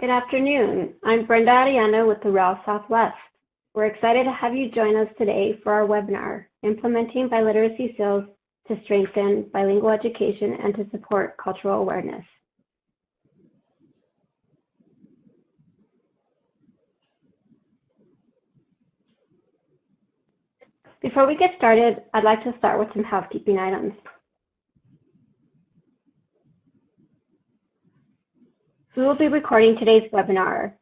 Good afternoon. I'm Brenda Arellano with the REL Southwest. We're excited to have you join us today for our webinar, Implementing Biliteracy Seals to Strengthen Bilingual Education and to Support Cultural Awareness. Before we get started, I'd like to start with some housekeeping items. We will be recording today's webinar,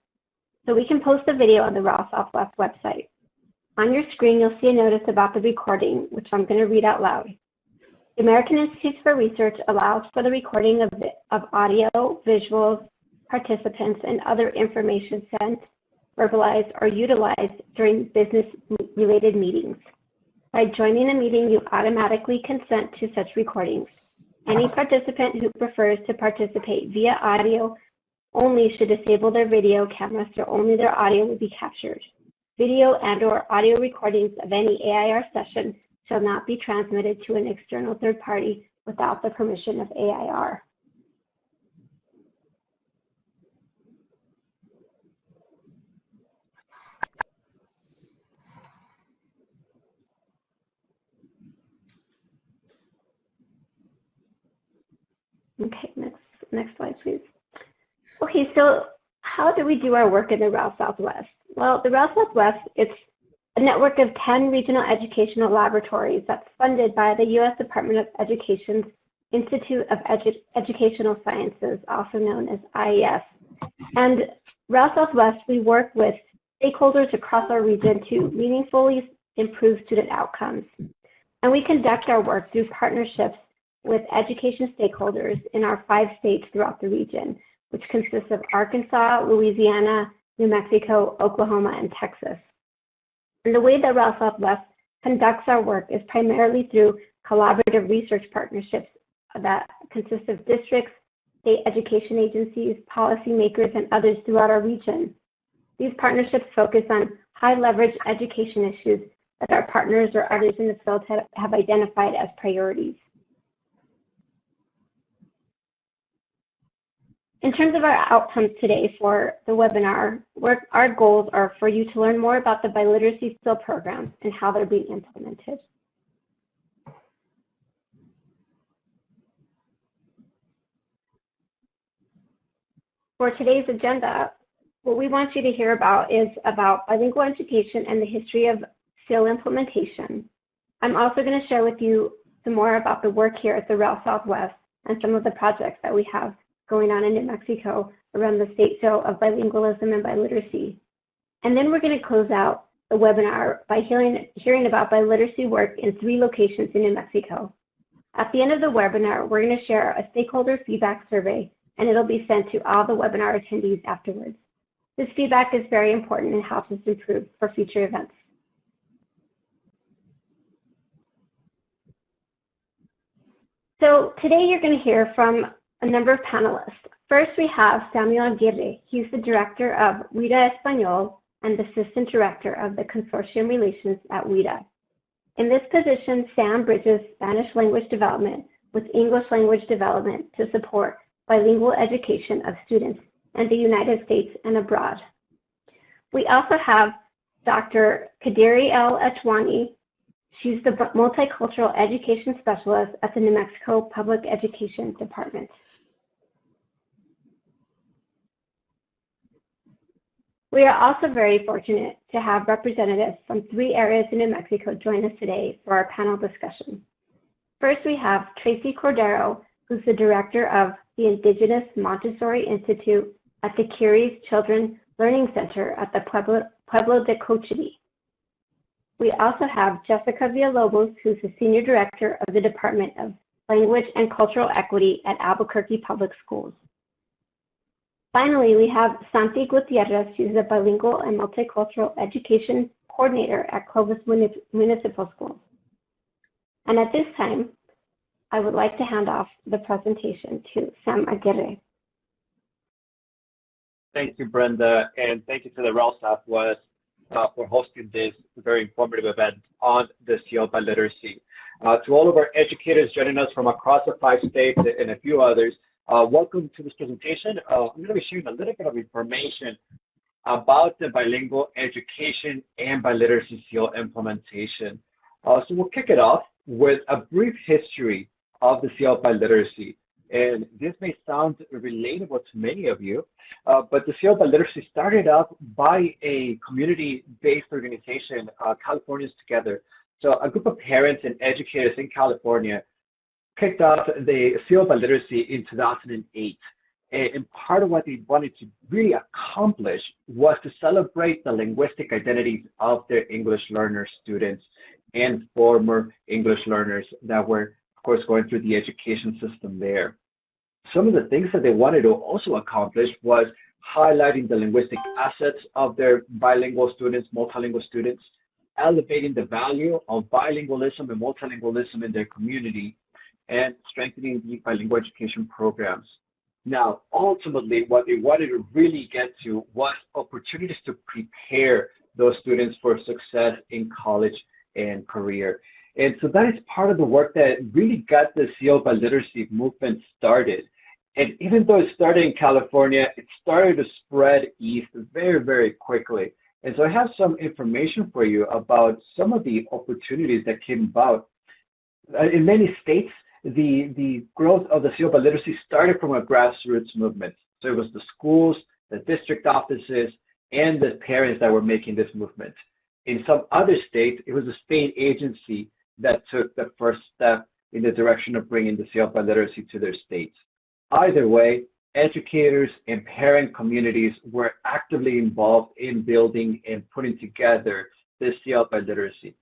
so we can post the video on the REL Southwest website. On your screen, you'll see a notice about the recording, which I'm going to read out loud. The American Institute for Research allows for the recording of audio, visuals, participants, and other information sent, verbalized, or utilized during business-related meetings. By joining a meeting, you automatically consent to such recordings. Any participant who prefers to participate via audio only should disable their video camera so only their audio will be captured. Video and/or audio recordings of any AIR session shall not be transmitted to an external third party without the permission of AIR. Okay, next slide, please. Okay, so how do we do our work in the REL Southwest? Well, the REL Southwest, it's a network of 10 regional educational laboratories that's funded by the U.S. Department of Education's Institute of Educational Sciences, also known as IES. And REL Southwest, we work with stakeholders across our region to meaningfully improve student outcomes. And we conduct our work through partnerships with education stakeholders in our 5 states throughout the region, which consists of Arkansas, Louisiana, New Mexico, Oklahoma, and Texas. And the way that REL Southwest conducts our work is primarily through collaborative research partnerships that consist of districts, state education agencies, policymakers, and others throughout our region. These partnerships focus on high-leverage education issues that our partners or others in the field have identified as priorities. In terms of our outcomes today for the webinar, our goals are for you to learn more about the Biliteracy Seal program and how they're being implemented. For today's agenda, what we want you to hear about is about bilingual education and the history of seal implementation. I'm also going to share with you some more about the work here at the REL Southwest and some of the projects that we have going on in New Mexico around the state seal of bilingualism and biliteracy. And then we're going to close out the webinar by hearing about biliteracy work in 3 locations in New Mexico. At the end of the webinar, we're going to share a stakeholder feedback survey, and it'll be sent to all the webinar attendees afterwards. This feedback is very important and helps us improve for future events. So today you're going to hear from a number of panelists. First, we have Samuel Aguirre. He's the director of WIDA Español and the assistant director of the consortium relations at WIDA. In this position, Sam bridges Spanish language development with English language development to support bilingual education of students in the United States and abroad. We also have Dr. Kadriye El-Atwani. She's the multicultural education specialist at the New Mexico Public Education Department. We are also very fortunate to have representatives from 3 areas in New Mexico join us today for our panel discussion. First, we have Tracey Cordero, who's the director of the Indigenous Montessori Institute at the Curies Children Learning Center at the Pueblo de Cochiti. We also have Jessica Villalobos, who's the senior director of the Department of Language and Cultural Equity at Albuquerque Public Schools. Finally, we have Santi Gutierrez. She's a bilingual and multicultural education coordinator at Clovis Municipal Schools. And at this time, I would like to hand off the presentation to Sam Aguirre. Thank you, Brenda, and thank you to the REL Southwest for hosting this very informative event on the seal biliteracy. To all of our educators joining us from across the 5 states and a few others, Welcome to this presentation. I'm going to be sharing a little bit of information about the bilingual education and biliteracy seal implementation. So we'll kick it off with a brief history of the seal of biliteracy. And this may sound relatable to many of you, but the seal of biliteracy started up by a community-based organization, Californians Together. So a group of parents and educators in California kicked off the seal of biliteracy in 2008. And part of what they wanted to really accomplish was to celebrate the linguistic identities of their English learner students and former English learners that were, of course, going through the education system there. Some of the things that they wanted to also accomplish was highlighting the linguistic assets of their bilingual students, multilingual students, elevating the value of bilingualism and multilingualism in their community, and strengthening the bilingual education programs. Now, ultimately, what they wanted to really get to was opportunities to prepare those students for success in college and career. And so that is part of the work that really got the seal of biliteracy movement started. And even though it started in California, it started to spread east very, very quickly. And so I have some information for you about some of the opportunities that came about. In many states, the growth of the seal of biliteracy started from a grassroots movement. So it was the schools, the district offices, and the parents that were making this movement. In some other states, it was a state agency that took the first step in the direction of bringing the seal of biliteracy to their states. Either way, educators and parent communities were actively involved in building and putting together this seal of biliteracy.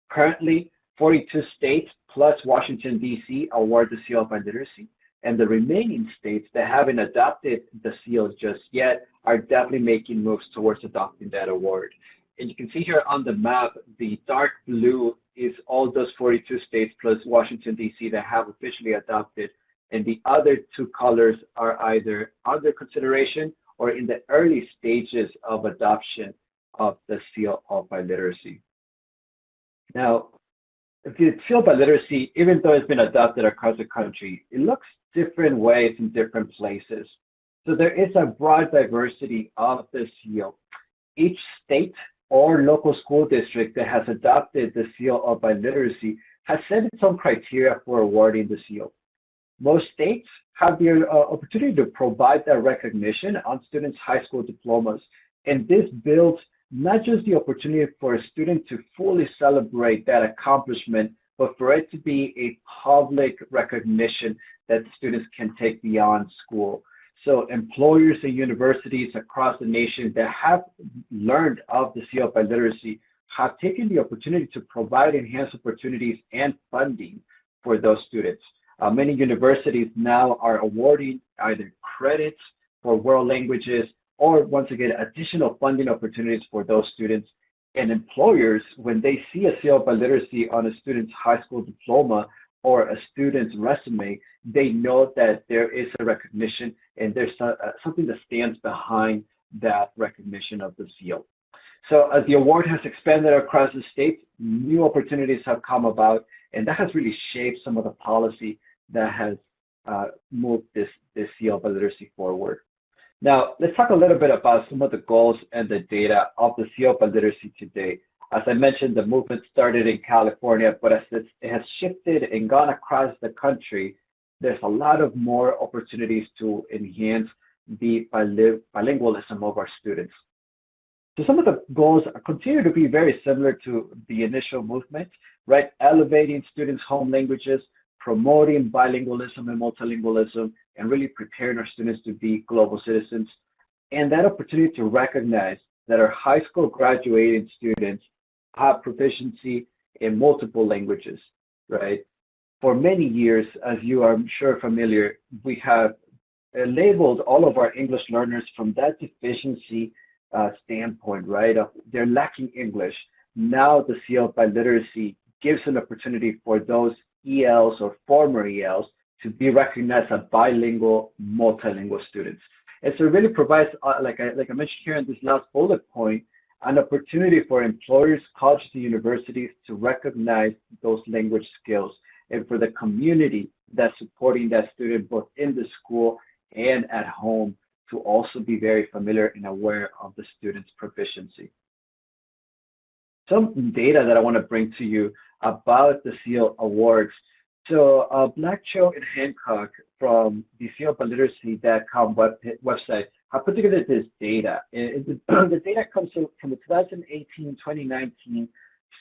Currently, 42 states plus Washington, D.C. award the seal of biliteracy, and the remaining states that haven't adopted the seals just yet are definitely making moves towards adopting that award. And you can see here on the map, the dark blue is all those 42 states plus Washington, D.C. that have officially adopted, and the other two colors are either under consideration or in the early stages of adoption of the seal of biliteracy. Now, the seal of biliteracy, even though it's been adopted across the country, it looks different ways in different places. So there is a broad diversity of the seal. Each state or local school district that has adopted the seal of biliteracy has set its own criteria for awarding the seal. Most states have the opportunity to provide that recognition on students' high school diplomas, and this builds not just the opportunity for a student to fully celebrate that accomplishment, but for it to be a public recognition that students can take beyond school. So employers and universities across the nation that have learned of the seal of biliteracy have taken the opportunity to provide enhanced opportunities and funding for those students. Many universities now are awarding either credits for world languages or, once again, additional funding opportunities for those students. And employers, when they see a seal of biliteracy on a student's high school diploma or a student's resume, they know that there is a recognition and there's something that stands behind that recognition of the seal. So as the award has expanded across the state, new opportunities have come about, and that has really shaped some of the policy that has moved this seal of biliteracy forward. Now, let's talk a little bit about some of the goals and the data of the seal of biliteracy today. As I mentioned, the movement started in California, but as it has shifted and gone across the country, there's a lot of more opportunities to enhance the bilingualism of our students. So some of the goals continue to be very similar to the initial movement, right? Elevating students' home languages, promoting bilingualism and multilingualism, and really preparing our students to be global citizens. And that opportunity to recognize that our high school graduating students have proficiency in multiple languages, right? For many years, as you are I'm sure familiar, we have labeled all of our English learners from that deficiency standpoint, right? They're lacking English. Now the seal of biliteracy gives an opportunity for those ELs or former ELs to be recognized as bilingual, multilingual students. And so it really provides, like I mentioned here in this last bullet point, an opportunity for employers, colleges, and universities to recognize those language skills, and for the community that's supporting that student both in the school and at home to also be very familiar and aware of the student's proficiency. Some data that I want to bring to you about the SEAL Awards. So Blackcho and Hancock from the SEALBiliteracy.com website have put together this data. The data comes from the 2018-2019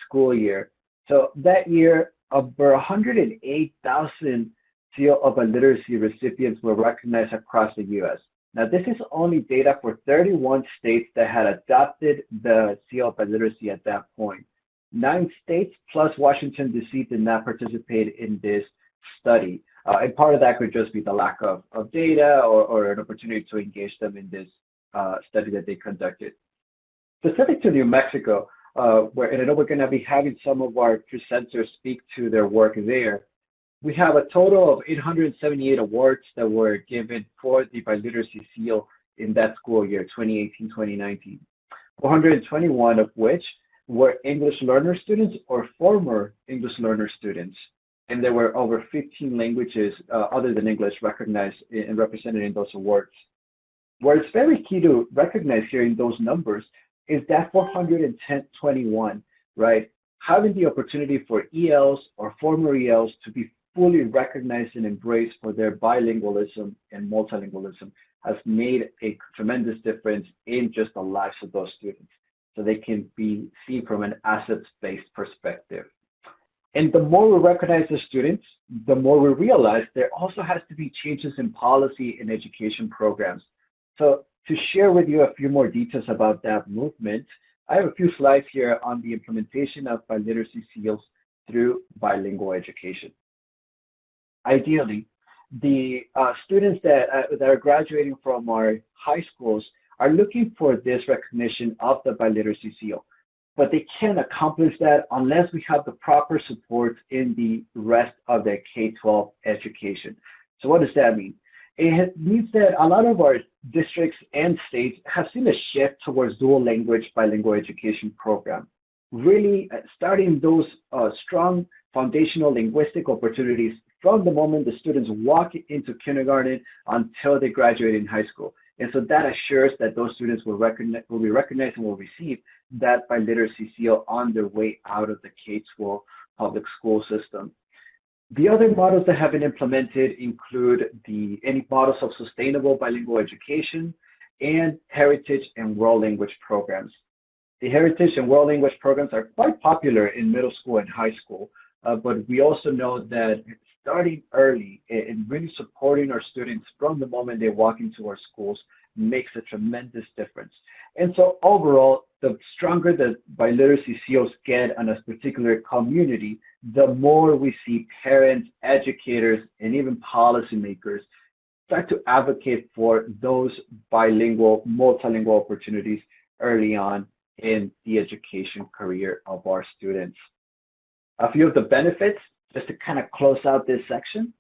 school year. So that year, over 108,000 SEAL of Literacy recipients were recognized across the U.S. Now, this is only data for 31 states that had adopted the SEAL of Literacy at that point. 9 states plus Washington, D.C. did not participate in this study. And part of that could just be the lack of data or an opportunity to engage them in this study that they conducted. Specific to New Mexico, and I know we're going to be having some of our presenters speak to their work there, we have a total of 878 awards that were given for the Biliteracy Seal in that school year, 2018-2019. 421 of which were English learner students or former English learner students. And there were over 15 languages other than English recognized and represented in those awards. Where it's very key to recognize here in those numbers is that 421, right? Having the opportunity for ELs or former ELs to be fully recognized and embraced for their bilingualism and multilingualism has made a tremendous difference in just the lives of those students. So they can be seen from an assets-based perspective. And the more we recognize the students, the more we realize there also has to be changes in policy and education programs. So to share with you a few more details about that movement, I have a few slides here on the implementation of Biliteracy Seals through bilingual education. Ideally, the students that are graduating from our high schools are looking for this recognition of the Biliteracy Seal. But they can't accomplish that unless we have the proper support in the rest of their K-12 education. So what does that mean? It means that a lot of our districts and states have seen a shift towards dual language bilingual education program, really starting those strong foundational linguistic opportunities from the moment the students walk into kindergarten until they graduate in high school. And so that assures that those students will be recognized and will receive that Biliteracy Seal on their way out of the K-12 public school system. The other models that have been implemented include any models of sustainable bilingual education and heritage and world language programs. The heritage and world language programs are quite popular in middle school and high school, but we also know that starting early and really supporting our students from the moment they walk into our schools makes a tremendous difference. And so overall, the stronger the Biliteracy Seals get on a particular community, the more we see parents, educators, and even policymakers start to advocate for those bilingual, multilingual opportunities early on in the education career of our students. A few of the benefits, just to kind of close out this section,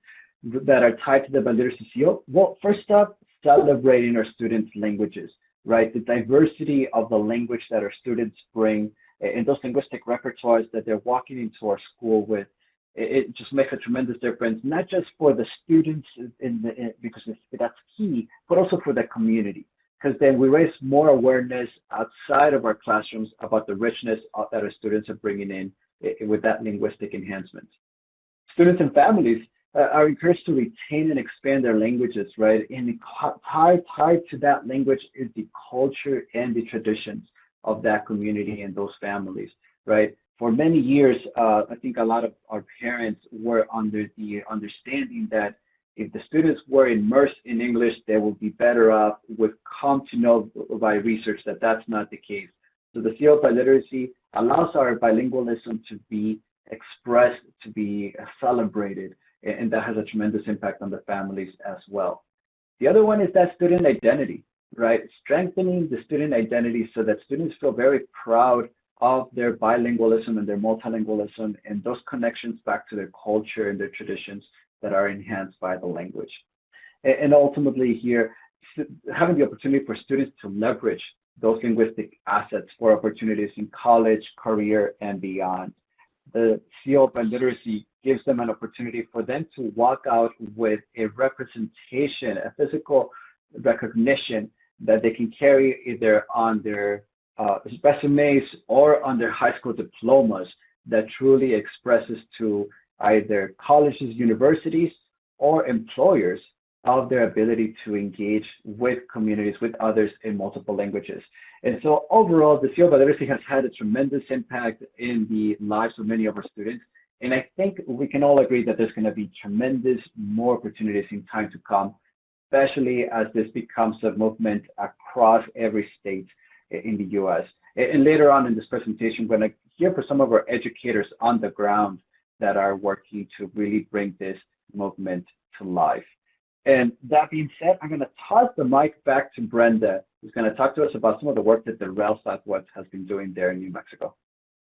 that are tied to the Biliteracy Seal. Well, first up, celebrating our students' languages, right? The diversity of the language that our students bring and those linguistic repertoires that they're walking into our school with, it just makes a tremendous difference, not just for the students because that's key, but also for the community. Because then we raise more awareness outside of our classrooms about the richness that our students are bringing in with that linguistic enhancement. Students and families are encouraged to retain and expand their languages, right? And tied to that language is the culture and the traditions of that community and those families, right? For many years, I think a lot of our parents were under the understanding that if the students were immersed in English, they would be better off. We've come to know by research that that's not the case. So the Seal of Biliteracy allows our bilingualism to be expressed, to be celebrated, and that has a tremendous impact on the families as well. The other one is that student identity, right? Strengthening the student identity so that students feel very proud of their bilingualism and their multilingualism and those connections back to their culture and their traditions that are enhanced by the language. And ultimately here, having the opportunity for students to leverage those linguistic assets for opportunities in college, career, and beyond. The Seal of Biliteracy gives them an opportunity for them to walk out with a representation, a physical recognition that they can carry either on their resumes or on their high school diplomas that truly expresses to either colleges, universities, or employers of their ability to engage with communities, with others in multiple languages. And so overall, the Seal Biliteracy has had a tremendous impact in the lives of many of our students. And I think we can all agree that there's going to be tremendous more opportunities in time to come, especially as this becomes a movement across every state in the U.S. And later on in this presentation, we're going to hear from some of our educators on the ground that are working to really bring this movement to life. And that being said, I'm going to toss the mic back to Brenda, who's going to talk to us about some of the work that the REL Southwest has been doing there in New Mexico.